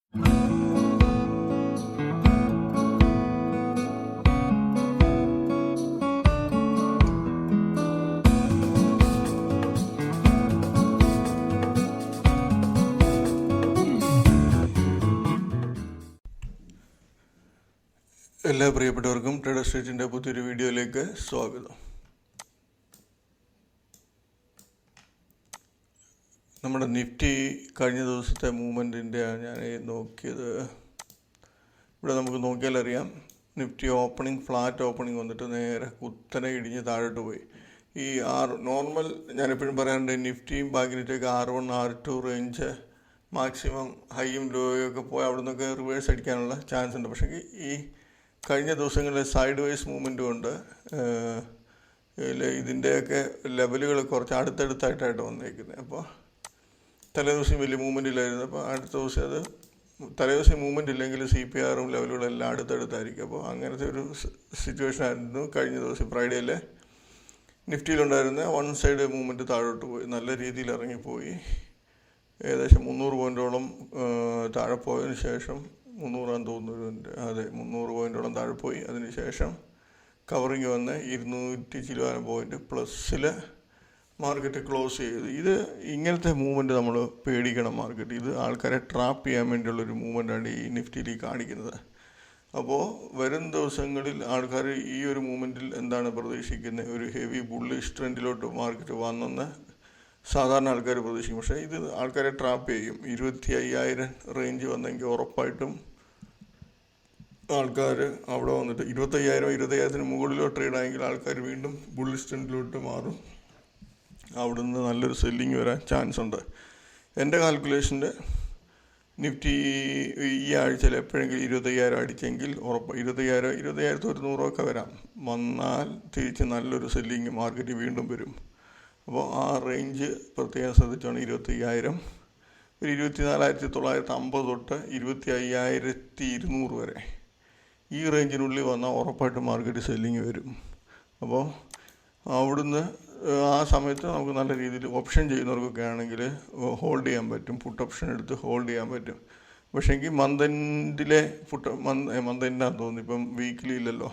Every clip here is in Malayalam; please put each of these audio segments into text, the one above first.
എല്ലാ പ്രിയപ്പെട്ടവർക്കും ട്രേഡർ സ്ട്രീറ്റിൻ്റെ പുതിയൊരു വീഡിയോയിലേക്ക് സ്വാഗതം. നമ്മുടെ നിഫ്റ്റി കഴിഞ്ഞ ദിവസത്തെ മൂവ്മെൻറ്റിൻ്റെ ഞാൻ നോക്കിയത്. ഇവിടെ നമുക്ക് നോക്കിയാൽ അറിയാം, നിഫ്റ്റി ഓപ്പണിംഗ് ഫ്ലാറ്റ് ഓപ്പണിംഗ് വന്നിട്ട് നേരെ കുത്തനെ ഇടിഞ്ഞ് താഴോട്ട് പോയി. ഈ നോർമൽ ഞാനെപ്പോഴും പറയാറുണ്ട്, നിഫ്റ്റിയും ബാങ്ക് നിഫ്റ്റിയൊക്കെ R1 R2 റേഞ്ച് മാക്സിമം ഹൈയും ലോയും ഒക്കെ പോയി അവിടെ നിന്നൊക്കെ റിവേഴ്സ് അടിക്കാനുള്ള ചാൻസ് ഉണ്ട്. പക്ഷേ ഈ കഴിഞ്ഞ ദിവസങ്ങളിൽ സൈഡ് വൈസ് മൂവ്മെൻറ്റ് കൊണ്ട് ഇതിൻ്റെയൊക്കെ ലെവലുകൾ കുറച്ച് അടുത്തടുത്തായിട്ടായിട്ട് വന്നേക്കുന്നത്. അപ്പോൾ തലേദിവസം വലിയ മൂവ്മെൻറ്റ് ഇല്ലായിരുന്നു. അപ്പോൾ അടുത്ത ദിവസം അത് തലേദിവസം മൂവ്മെൻറ്റ് ഇല്ലെങ്കിൽ CPR-ഉം ലെവലുകളെല്ലാം അടുത്തടുത്തായിരിക്കും. അപ്പോൾ അങ്ങനത്തെ ഒരു സിറ്റുവേഷൻ ആയിരുന്നു കഴിഞ്ഞ ദിവസം ഫ്രൈഡേയിലെ നിഫ്റ്റിയിലുണ്ടായിരുന്ന. വൺ സൈഡ് മൂവ്മെൻറ്റ് താഴോട്ട് പോയി, നല്ല രീതിയിൽ ഇറങ്ങിപ്പോയി. ഏകദേശം 300 പോയിൻറ്റോളം താഴെ പോയതിന് ശേഷം 300 തോന്നുന്നു, അതെ 300 പോയിൻറ്റോളം താഴെ പോയി. അതിനുശേഷം കവറിങ് വന്ന് 200 ചില്ലുവാനം പോയിൻറ്റ് പ്ലസ്സിൽ മാർക്കറ്റ് ക്ലോസ് ചെയ്തു. ഇത് ഇങ്ങനത്തെ മൂവ്മെൻറ്റ് നമ്മൾ പേടിക്കണം. മാർക്കറ്റ് ഇത് ആൾക്കാരെ ട്രാപ്പ് ചെയ്യാൻ വേണ്ടിയുള്ളൊരു മൂവ്മെൻറ്റാണ് ഈ നിഫ്റ്റിയിൽ കാണിക്കുന്നത്. അപ്പോൾ വരും ദിവസങ്ങളിൽ ആൾക്കാർ ഈ ഒരു മൂവ്മെൻറ്റിൽ എന്താണ് പ്രതീക്ഷിക്കുന്നത്? ഒരു ഹെവി ബുള്ളിഷ് ട്രെൻഡിലോട്ട് മാർക്കറ്റ് വന്നെന്ന് സാധാരണ ആൾക്കാർ പ്രതീക്ഷിക്കും. പക്ഷേ ഇത് ആൾക്കാരെ ട്രാപ്പ് ചെയ്യും. 25,000 റേഞ്ച് വന്നെങ്കിൽ ഉറപ്പായിട്ടും ആൾക്കാർ അവിടെ വന്നിട്ട് 25,000 മുകളിലോ ട്രേഡ് ആയെങ്കിൽ ആൾക്കാർ വീണ്ടും ബുള്ളിഷ് ട്രെൻഡിലോട്ട് മാറും. അവിടെ നിന്ന് നല്ലൊരു സെല്ലിങ് വരാൻ ചാൻസ് ഉണ്ട്. എൻ്റെ കാൽക്കുലേഷൻ്റെ നിഫ്റ്റി ഈ ആഴ്ചയിൽ എപ്പോഴെങ്കിലും 25,000 അടിച്ചെങ്കിൽ ഉറപ്പ് 25,000 വരാം. വന്നാൽ തിരിച്ച് നല്ലൊരു സെല്ലിങ് മാർക്കറ്റ് വീണ്ടും വരും. അപ്പോൾ ആ റേഞ്ച് പ്രത്യേകം ശ്രദ്ധിച്ചാണ് 25,000, ഒരു 24,950 തൊട്ട് 25,200 വരെ ഈ റേഞ്ചിനുള്ളിൽ വന്നാൽ ഉറപ്പായിട്ട് മാർക്കറ്റ് സെല്ലിങ് വരും. അപ്പോൾ അവിടുന്ന് ആ സമയത്ത് നമുക്ക് നല്ല രീതിയിൽ ഓപ്ഷൻ ചെയ്യുന്നവർക്കൊക്കെ ആണെങ്കിൽ ഹോൾഡ് ചെയ്യാൻ പറ്റും. പുട്ട് ഓപ്ഷൻ എടുത്ത് ഹോൾഡ് ചെയ്യാൻ പറ്റും. പക്ഷേ എങ്കിൽ മന്ത് എൻഡിലെ മന്ത് എൻഡാന്ന് തോന്നുന്നു, ഇപ്പം വീക്ക്ലി ഇല്ലല്ലോ.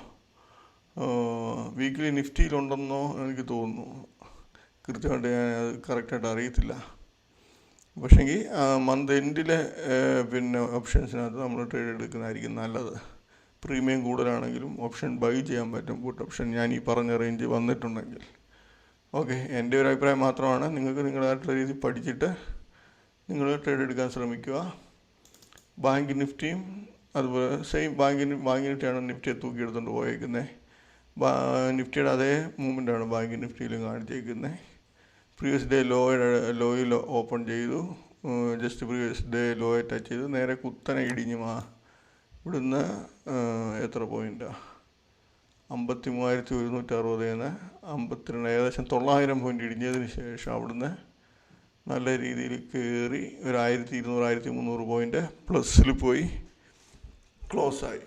വീക്ക്ലി നിഫ്റ്റിയിലുണ്ടെന്നോ എനിക്ക് തോന്നുന്നു, കൃത്യമായിട്ട് ഞാൻ അത് കറക്റ്റായിട്ട് അറിയത്തില്ല. പക്ഷേങ്കിൽ മന്ത് എൻഡിലെ പിന്നെ ഓപ്ഷൻസിനകത്ത് നമ്മൾ ട്രേഡ് എടുക്കുന്നതായിരിക്കും നല്ലത്. പ്രീമിയം കൂടുതലാണെങ്കിലും ഓപ്ഷൻ ബൈ ചെയ്യാൻ പറ്റും. പുട്ട് ഓപ്ഷൻ ഞാൻ ഈ പറഞ്ഞ റേഞ്ച് വന്നിട്ടുണ്ടെങ്കിൽ. ഓക്കെ, എൻ്റെ ഒരു അഭിപ്രായം മാത്രമാണ്. നിങ്ങൾക്ക് നിങ്ങളായിട്ടുള്ള രീതി പഠിച്ചിട്ട് നിങ്ങൾ ട്രേഡ് എടുക്കാൻ ശ്രമിക്കുക. ബാങ്ക് നിഫ്റ്റിയും അതുപോലെ സെയിം ബാങ്ക് നിഫ്റ്റിയാണ് നിഫ്റ്റിയെ തൂക്കിയെടുത്തുകൊണ്ട് പോയേക്കുന്നത്. നിഫ്റ്റിയുടെ അതേ മൂവ്മെൻറ്റാണ് ബാങ്ക് നിഫ്റ്റിയിലും കാണിച്ചേക്കുന്നത്. പ്രീവിയസ് ഡേ ലോയിൽ ഓപ്പൺ ചെയ്തു, ജസ്റ്റ് പ്രീവിയസ് ഡേ ലോയെ ടച്ച് ചെയ്തു, നേരെ കുത്തനെ ഇടിഞ്ഞു ഇവിടുന്ന് എത്ര പോയിൻറ്റാണ്? 53,160 52, ഏകദേശം 900 പോയിൻറ്റ് ഇടിഞ്ഞതിന് ശേഷം അവിടുന്ന് നല്ല രീതിയിൽ കയറി ഒരു 1,200-1,300 പോയിൻറ്റ് പ്ലസ്സിൽ പോയി ക്ലോസായി.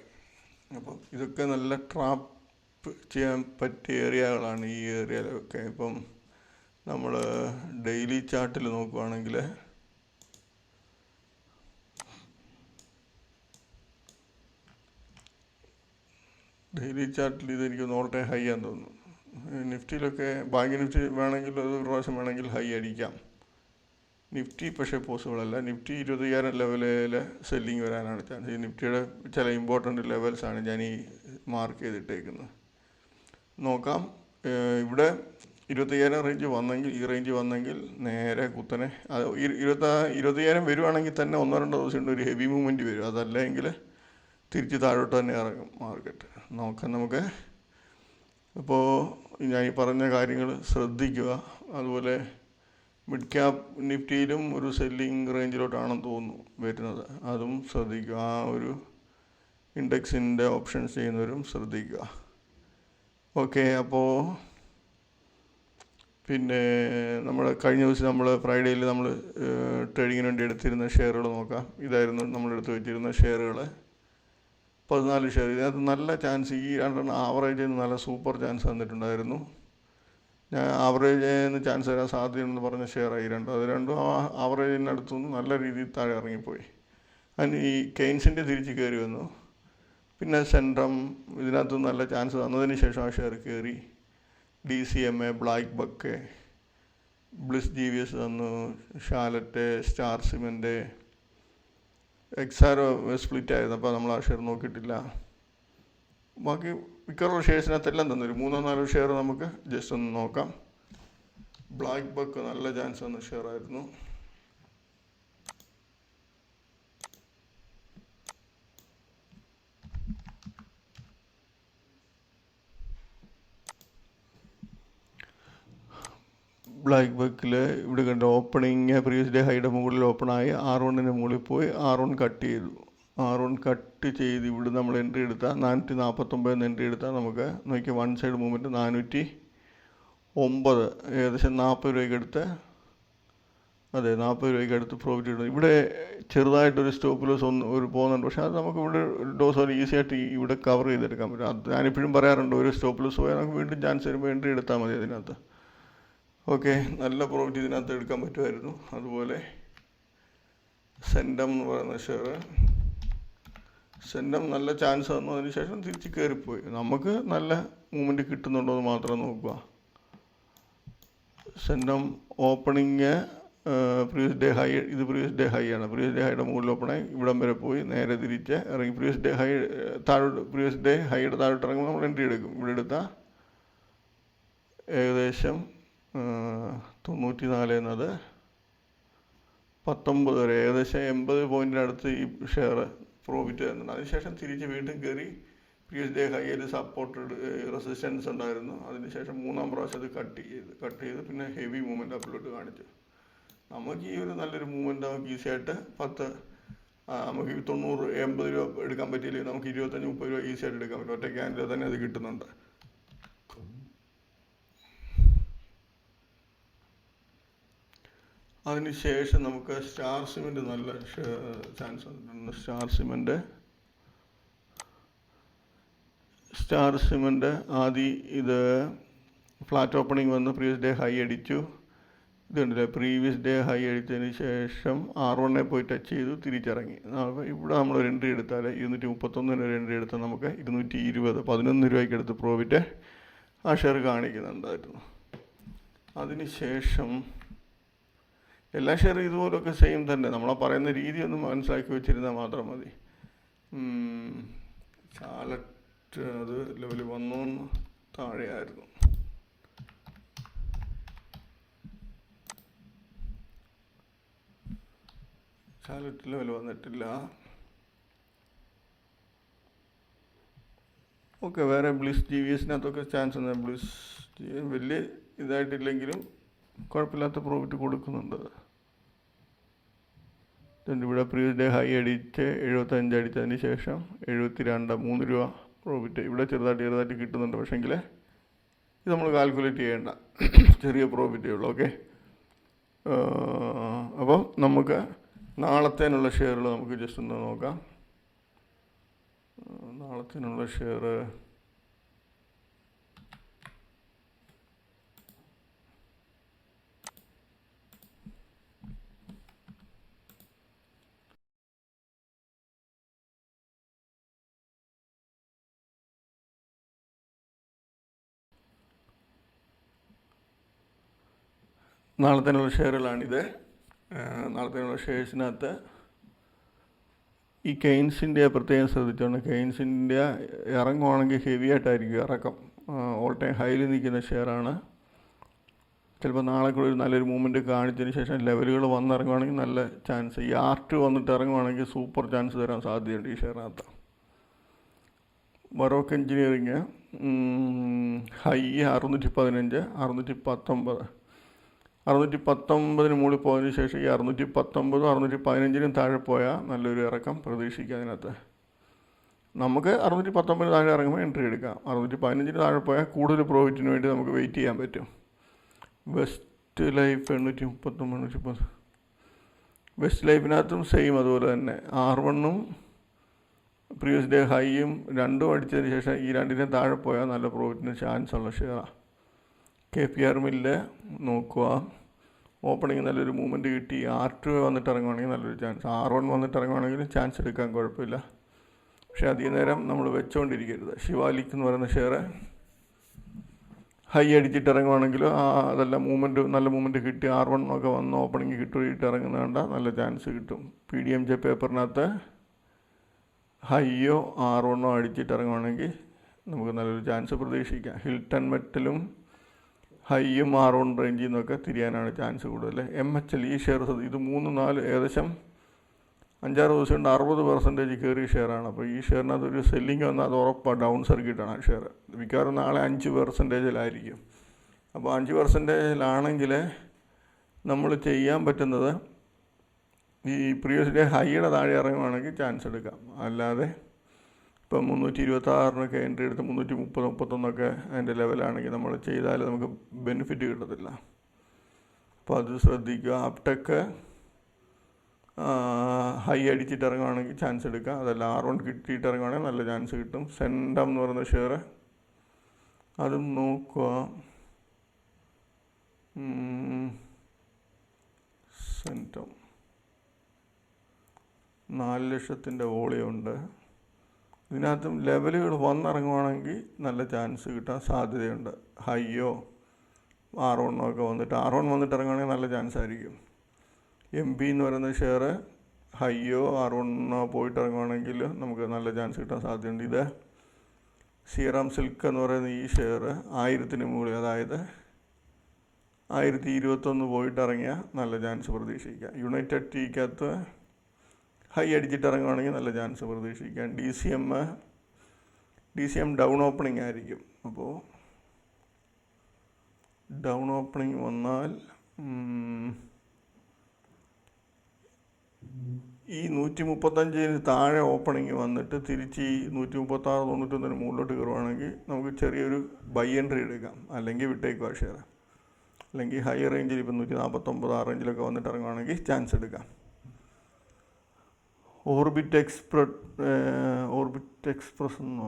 അപ്പം ഇതൊക്കെ നല്ല ട്രാപ്പ് ചെയ്യാൻ പറ്റിയ ഏരിയകളാണ് ഈ ഏരിയയിലൊക്കെ. ഇപ്പം നമ്മൾ ഡെയിലി ചാർട്ടിൽ നോക്കുകയാണെങ്കിൽ ഇതെനിക്ക് ഓൾ ടൈം ഹൈ ആണെന്ന് തോന്നുന്നു. നിഫ്റ്റിയിലൊക്കെ ബാങ്ക് നിഫ്റ്റി വേണമെങ്കിൽ ഒരു പ്രാവശ്യം വേണമെങ്കിൽ ഹൈ അടിക്കാം. നിഫ്റ്റി പക്ഷേ പോസിബിൾ അല്ല. നിഫ്റ്റി 25,000 ലെവലിൽ സെല്ലിങ് വരാനാണ് ചാൻസ്. ഈ നിഫ്റ്റിയുടെ ചില ഇമ്പോർട്ടൻ്റ് ലെവൽസാണ് ഞാൻ ഈ മാർക്ക് ചെയ്തിട്ടേക്കുന്നത്. നോക്കാം. ഇവിടെ 25,000 റേഞ്ച് വന്നെങ്കിൽ, ഈ റേഞ്ച് വന്നെങ്കിൽ നേരെ കുത്തനെ 25,000 വരുവാണെങ്കിൽ തന്നെ 1-2 ദിവസം കൊണ്ട് ഒരു ഹെവി മൂവ്മെൻറ്റ് വരും. അതല്ലെങ്കിൽ തിരിച്ച് താഴോട്ട് തന്നെ ഇറങ്ങും മാർക്കറ്റ്. നോക്കാം നമുക്ക്. അപ്പോൾ ഞാൻ ഈ പറഞ്ഞ കാര്യങ്ങൾ ശ്രദ്ധിക്കുക. അതുപോലെ മിഡ് ക്യാപ് നിഫ്റ്റിയിലും ഒരു സെല്ലിങ് റേഞ്ചിലോട്ടാണെന്ന് തോന്നുന്നു വരുന്നത്, അതും ശ്രദ്ധിക്കുക. ആ ഒരു ഇൻഡെക്സിൻ്റെ ഓപ്ഷൻസ് ചെയ്യുന്നവരും ശ്രദ്ധിക്കുക. ഓക്കെ, അപ്പോൾ പിന്നെ കഴിഞ്ഞ ദിവസം നമ്മൾ ഫ്രൈഡേയിൽ നമ്മൾ ട്രേഡിങ്ങിന് വേണ്ടി എടുത്തിരുന്ന ഷെയറുകൾ നോക്കാം. ഇതായിരുന്നു നമ്മളെടുത്ത് വെച്ചിരുന്ന ഷെയറുകൾ, 14 ഷെയർ. ഇതിനകത്ത് നല്ല ചാൻസ്, ഈ രണ്ടെണ്ണം ആവറേജ് നല്ല സൂപ്പർ ചാൻസ് തന്നിട്ടുണ്ടായിരുന്നു. ഞാൻ ആവറേജിന് ചാൻസ് തരാൻ സാധ്യതയുണ്ടെന്ന് പറഞ്ഞ ഷെയറായി അത് രണ്ടും ആവറേജിനടുത്തുനിന്ന് നല്ല രീതിയിൽ താഴെ ഇറങ്ങിപ്പോയി. അതിന് ഈ കെയ്ൻസിൻ്റെ തിരിച്ച് കയറി വന്നു. പിന്നെ സെൻട്രം ഇതിനകത്ത് നല്ല ചാൻസ് തന്നതിന് ശേഷം ആ ഷെയർ കയറി. DCMA, black buck, bliss GVS തന്നു, ഷാലറ്റ്, സ്റ്റാർ സിമെൻ്റ്, എക്സാരോ സ്പ്ലിറ്റ് ആയിരുന്നു. അപ്പോൾ നമ്മൾ ആ ഷെയർ നോക്കിയിട്ടില്ല. ബാക്കി മിക്കവാറുള്ള ഷെയർസിനകത്തെല്ലാം തന്നു. ഒരു 3-4 ഷെയർ നമുക്ക് ജസ്റ്റ് ഒന്ന് നോക്കാം. ബ്ലാക്ക് ബക്ക് നല്ല ചാൻസ് തന്ന ഷെയർ ആയിരുന്നു. ബ്ലാക്ക് ബക്കിൽ ഇവിടെ കണ്ട ഓപ്പണിങ് പ്രീവിയസ് ഡേ ഹൈയുടെ മുകളിൽ ഓപ്പണായി R1 മുകളിൽ പോയി R1 കട്ട് ചെയ്തു. R1 കട്ട് ചെയ്ത് ഇവിടെ നമ്മൾ എൻട്രി എടുത്താൽ 449 എൻട്രി എടുത്താൽ നമുക്ക് നോക്കിയാൽ വൺ സൈഡ് മൂവ്മെൻറ്റ് 409, ഏകദേശം 40 രൂപയ്ക്ക് അടുത്ത്, അതെ 40 രൂപയ്ക്ക് അടുത്ത് പ്രോഫിറ്റ് കിട്ടുന്നു. ഇവിടെ ചെറുതായിട്ടൊരു സ്റ്റോപ്പ് ലോസ് ഒരു പോകുന്നുണ്ട്. പക്ഷേ അത് നമുക്ക് ഇവിടെ ഡോസ് ഒരു ഈസി ആയിട്ട് ഇവിടെ കവർ ചെയ്തെടുക്കാൻ പറ്റും. അത് ഞാനിപ്പോഴും പറയാറുണ്ട്, ഒരു സ്റ്റോപ്പ് ലോസ് പോയാൽ നമുക്ക് വീണ്ടും ചാൻസ് വരുമ്പോൾ എൻട്രി എടുത്താൽ മതി അതിനകത്ത്. ഓക്കെ, നല്ല പ്രോഫിറ്റ് ഇതിനകത്ത് എടുക്കാൻ പറ്റുമായിരുന്നു. അതുപോലെ സെൻഡം എന്ന് പറയുന്ന ഷെയർ, സെൻഡം നല്ല ചാൻസ് തന്നു, അതിന് ശേഷം തിരിച്ച് കയറിപ്പോയി. നമുക്ക് നല്ല മൂവ്മെൻറ്റ് കിട്ടുന്നുണ്ടോ എന്ന് മാത്രം നോക്കുക. സെൻഡം ഓപ്പണിങ് പ്രീവിയസ് ഡേ ഹൈ, ഇത് പ്രീവിയസ് ഡേ ഹൈ ആണ്. പ്രീവിയസ് ഡേ ഹൈയുടെ മുകളിൽ ഓപ്പണായി ഇവിടം വരെ പോയി നേരെ തിരിച്ച് ഇറങ്ങി. പ്രീവിയസ് ഡേ ഹൈ താഴോട്ട്, പ്രീവിയസ് ഡേ ഹൈയുടെ താഴോട്ട് ഇറങ്ങുമ്പോൾ നമ്മൾ എൻട്രി എടുക്കും. ഇവിടെ എടുത്താൽ ഏകദേശം 94 എന്നത് 19 വരെ, ഏകദേശം 80 പോയിൻറ്റിനടുത്ത് ഈ ഷെയർ പ്രോഫിറ്റ് തരുന്നുണ്ട്. അതിനുശേഷം തിരിച്ച് വീണ്ടും കയറി പ്രീവിയസ് ഡേ ഹൈയിൽ സപ്പോർട്ടഡ് റെസിസ്റ്റൻസ് ഉണ്ടായിരുന്നു. അതിനുശേഷം മൂന്നാം പ്രാവശ്യം അത് കട്ട് ചെയ്ത് പിന്നെ ഹെവി മൂവ്മെൻറ്റ് അപ്പിലോട്ട് കാണിച്ചു. നമുക്ക് ഈ ഒരു നല്ലൊരു മൂവ്മെൻറ്റ് നമുക്ക് ഈസി ആയിട്ട് നമുക്ക് 90-80 രൂപ എടുക്കാൻ പറ്റിയില്ലെങ്കിൽ നമുക്ക് 25-30 രൂപ ഈസി ആയിട്ട് എടുക്കാൻ പറ്റും. ഒറ്റ ക്യാൻഡിൽ തന്നെ അത് കിട്ടുന്നുണ്ട്. അതിനുശേഷം നമുക്ക് സ്റ്റാർ സിമെൻ്റ് നല്ല ചാൻസ് ഉണ്ട്. സ്റ്റാർ സിമെൻ്റ് ആദ്യം ഇത് ഫ്ലാറ്റ് ഓപ്പണിംഗ് വന്ന് പ്രീവിയസ് ഡേ ഹൈ അടിച്ചു. ഇതുണ്ടല്ലേ, പ്രീവിയസ് ഡേ ഹൈ അടിച്ചതിന് ശേഷം R1 പോയി ടച്ച് ചെയ്തു, തിരിച്ചിറങ്ങി. ഇവിടെ നമ്മളൊരു എൻട്രി എടുത്താൽ 231 ഒരു എൻട്രി എടുത്താൽ നമുക്ക് 220, 11 രൂപയ്ക്ക് അടുത്ത് പ്രോഫിറ്റ് ആ ഷെയർ കാണിക്കുന്നുണ്ടായിരുന്നു. അതിനുശേഷം എല്ലാ ഷെയറും ഇതുപോലൊക്കെ സെയിം തന്നെ. നമ്മളാ പറയുന്ന രീതി ഒന്ന് മനസ്സിലാക്കി വെച്ചിരുന്നാൽ മാത്രം മതി. ഷാലറ്റ് അത് ലെവൽ 1 താഴെയായിരുന്നു. ഷാലറ്റ് ലെവൽ വന്നിട്ടില്ല. ഓക്കെ, വേറെ ബ്ലിസ് GVSനകത്തൊക്കെ ചാൻസ് ഉണ്ട്. ബ്ലിസ് വലിയ ഇതായിട്ടില്ലെങ്കിലും കുഴപ്പമില്ലാത്ത പ്രോഫിറ്റ് കൊടുക്കുന്നുണ്ട്. ഇവിടെ പ്രീവിയസ് ഡേ ഹൈ അടിച്ച് 75 അടിച്ചതിന് ശേഷം 72, 3 രൂപ പ്രോഫിറ്റ് ഇവിടെ ചെറുതായിട്ട് കിട്ടുന്നുണ്ട്. പക്ഷേങ്കിൽ ഇത് നമ്മൾ കാൽക്കുലേറ്റ് ചെയ്യേണ്ട, ചെറിയ പ്രോഫിറ്റേ ഉള്ളൂ. ഓക്കെ, അപ്പം നമുക്ക് നാളത്തേനുള്ള ഷെയറുകൾ നമുക്ക് ജസ്റ്റ് ഒന്ന് നോക്കാം. നാളത്തേനുള്ള ഷെയർ നാളത്തേനുള്ള ഷെയറുകളാണിത്. നാളത്തേനുള്ള ഷെയർസിനകത്ത് ഈ കെയ്ൻസിൻ്റെ പ്രത്യേകം ശ്രദ്ധിച്ചോണ്ട്, കെയ്ൻസിൻ്റെ ഇറങ്ങുവാണെങ്കിൽ ഹെവി ആയിട്ടായിരിക്കും ഇറക്കം. ഓൾ ടൈം ഹൈയിൽ നിൽക്കുന്ന ഷെയറാണ്. ചിലപ്പോൾ നാളെ കൂടെ ഒരു നല്ലൊരു മൂവ്മെൻറ്റ് കാണിച്ചതിന് ശേഷം ലെവലുകൾ വന്നിറങ്ങുവാണെങ്കിൽ നല്ല ചാൻസ്. ഈ R2 വന്നിട്ട് ഇറങ്ങുവാണെങ്കിൽ സൂപ്പർ ചാൻസ് തരാൻ സാധ്യതയുണ്ട് ഈ ഷെയറിനകത്ത്. ബറോക്ക് എഞ്ചിനീയറിങ് ഹൈ 615, 619, 619 മുകളിൽ പോയതിന് ശേഷം ഈ 619, 615 താഴെ പോയാൽ നല്ലൊരു ഇറക്കം പ്രതീക്ഷിക്കുക. അതിനകത്ത് നമുക്ക് 619 താഴെ ഇറങ്ങുമ്പോൾ എൻട്രി എടുക്കാം. 615 താഴെ പോയാൽ കൂടുതൽ പ്രോഫിറ്റിന് വേണ്ടി നമുക്ക് വെയിറ്റ് ചെയ്യാൻ പറ്റും. വെസ്റ്റ് ലൈഫ് 839, വെസ്റ്റ് ലൈഫിനകത്തും സെയിം അതുപോലെ തന്നെ. R1 പ്രീവിയസ് ഡേ ഹൈയും രണ്ടും അടിച്ചതിന് ശേഷം ഈ രണ്ടിനും താഴെ പോയാൽ നല്ല പ്രോഫിറ്റിന് ചാൻസ് ഉള്ള ഷെയറാണ്. KPR മില്ല് നോക്കുക, ഓപ്പണിങ് നല്ലൊരു മൂവ്മെൻറ്റ് കിട്ടി, R2 വന്നിട്ട് ഇറങ്ങുവാണെങ്കിൽ നല്ലൊരു ചാൻസ്, R1 വന്നിട്ട് ഇറങ്ങുവാണെങ്കിൽ ചാൻസ് എടുക്കാൻ കുഴപ്പമില്ല. പക്ഷേ അധികം നേരം നമ്മൾ വെച്ചുകൊണ്ടിരിക്കരുത്. ശിവാലിക് എന്ന് പറയുന്ന ഷെയർ ഹൈ അടിച്ചിട്ട് ഇറങ്ങുവാണെങ്കിലും അതെല്ലാം മൂവ്മെൻറ്റ് നല്ല മൂവ്മെൻറ്റ് കിട്ടി, R1 ഒക്കെ വന്ന് ഓപ്പണിങ് കിട്ടിയിട്ട് ഇറങ്ങുന്നത് കണ്ടാൽ നല്ല ചാൻസ് കിട്ടും. PDMJ പേപ്പറിനകത്ത് ഹൈയോ R1 അടിച്ചിട്ട് ഇറങ്ങുവാണെങ്കിൽ നമുക്ക് നല്ലൊരു ചാൻസ് പ്രതീക്ഷിക്കാം. ഹിൽട്ടൺ മെറ്റലും ഹൈയും R1 റേഞ്ചിൽ നിന്നൊക്കെ തിരിയാനാണ് ചാൻസ് കൂടുതൽ. MHL ഈ ഷെയർ ഇത് 3-4 ഏകദേശം 5-6 ദിവസം കൊണ്ട് 60% കയറിയ ഷെയറാണ്. അപ്പോൾ ഈ ഷെയറിനകത്ത് ഒരു സെല്ലിങ് വന്നാൽ അത് ഉറപ്പാണ് ഡൗൺ സർക്യൂട്ടാണ് ആ ഷെയർ. മിക്കവാറും നാളെ 5%-ലായിരിക്കും. അപ്പോൾ 5%-ലാണെങ്കിൽ നമ്മൾ ചെയ്യാൻ പറ്റുന്നത് ഈ പ്രീവിയസ് ഡേ ഹൈയുടെ താഴെ ഇറങ്ങുവാണെങ്കിൽ ചാൻസ് എടുക്കാം. അല്ലാതെ ഇപ്പം 326-നൊക്കെ എൻട്രി എടുത്ത് 330-31 അതിൻ്റെ ലെവലാണെങ്കിൽ നമ്മൾ ചെയ്താൽ നമുക്ക് ബെനിഫിറ്റ് കിട്ടത്തില്ല. അപ്പോൾ അത് ശ്രദ്ധിക്കുക. അപ്ടെക്ക് ഹൈ അടിച്ചിട്ട് ഇറങ്ങുവാണെങ്കിൽ ചാൻസ് എടുക്കാം. അതല്ല R1 കിട്ടിയിട്ട് ഇറങ്ങുവാണെങ്കിൽ നല്ല ചാൻസ് കിട്ടും. സെൻഡം എന്ന് പറയുന്ന ഷെയർ അതും നോക്കുക. സെൻറ്റം 4 ലക്ഷത്തിൻ്റെ വോളിയുണ്ട്. ഇതിനകത്തും ലെവലുകൾ വന്നിറങ്ങുവാണെങ്കിൽ നല്ല ചാൻസ് കിട്ടാൻ സാധ്യതയുണ്ട്. ഹൈയോ R1 ഒക്കെ വന്നിട്ട് R1 വന്നിട്ട് ഇറങ്ങുവാണെങ്കിൽ നല്ല ചാൻസ് ആയിരിക്കും. MB എന്ന് പറയുന്ന ഷെയർ ഹൈയോ R1 പോയിട്ട് ഇറങ്ങുവാണെങ്കിൽ നമുക്ക് നല്ല ചാൻസ് കിട്ടാൻ സാധ്യതയുണ്ട്. ഇത് ശ്രീറാം സിൽക്ക് എന്ന് പറയുന്ന ഈ ഷെയർ 1000-ന് മുകളിൽ, അതായത് 1021 പോയിട്ട് ഇറങ്ങിയാൽ നല്ല ചാൻസ് പ്രതീക്ഷിക്കാം. യുണൈറ്റഡ് ടീക്കകത്ത് ഹൈ അടിച്ചിട്ട് ഇറങ്ങുവാണെങ്കിൽ നല്ല ചാൻസ് പ്രതീക്ഷിക്കാം. DCM ഡൗൺ ഓപ്പണിംഗ് ആയിരിക്കും. അപ്പോൾ ഡൗൺ ഓപ്പണിംഗ് വന്നാൽ ഈ 135-ന് താഴെ ഓപ്പണിംഗ് വന്നിട്ട് തിരിച്ച് ഈ 136-91 മുകളിലോട്ട് കയറുവാണെങ്കിൽ നമുക്ക് ചെറിയൊരു ബൈ എൻട്രി എടുക്കാം, അല്ലെങ്കിൽ വിട്ടേക്കുക ഷെയർ. അല്ലെങ്കിൽ ഹൈ റേഞ്ചിൽ ഇപ്പം 149 ആ റേഞ്ചിലൊക്കെ വന്നിട്ട് ഇറങ്ങുവാണെങ്കിൽ ചാൻസ് എടുക്കാം. ഓർബിറ്റ് എക്സ്പ്രസ് എന്നോ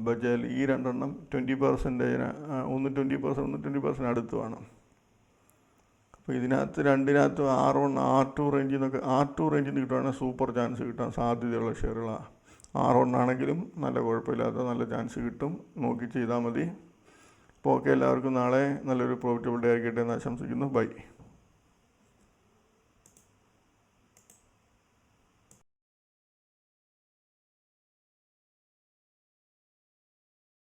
ബജാൽ ഈ രണ്ടെണ്ണം 20%, ഒന്ന് 20% അടുത്ത് വേണം. അപ്പോൾ ഇതിനകത്ത് രണ്ടിനകത്ത് R1 R2 റേഞ്ചിൽ നിന്ന് കിട്ടുവാണെങ്കിൽ സൂപ്പർ ചാൻസ് കിട്ടാൻ സാധ്യതയുള്ള ഷെയറുകളാണ്. R1 ആണെങ്കിലും നല്ല കുഴപ്പമില്ലാത്ത നല്ല ചാൻസ് കിട്ടും. നോക്കി ചെയ്താൽ മതി. അപ്പോൾ ഓക്കെ, എല്ലാവർക്കും നാളെ നല്ലൊരു പ്രോഫിറ്റബിൾ ഡേ ആയിക്കട്ടെ എന്ന് ആശംസിക്കുന്നു. ബൈ.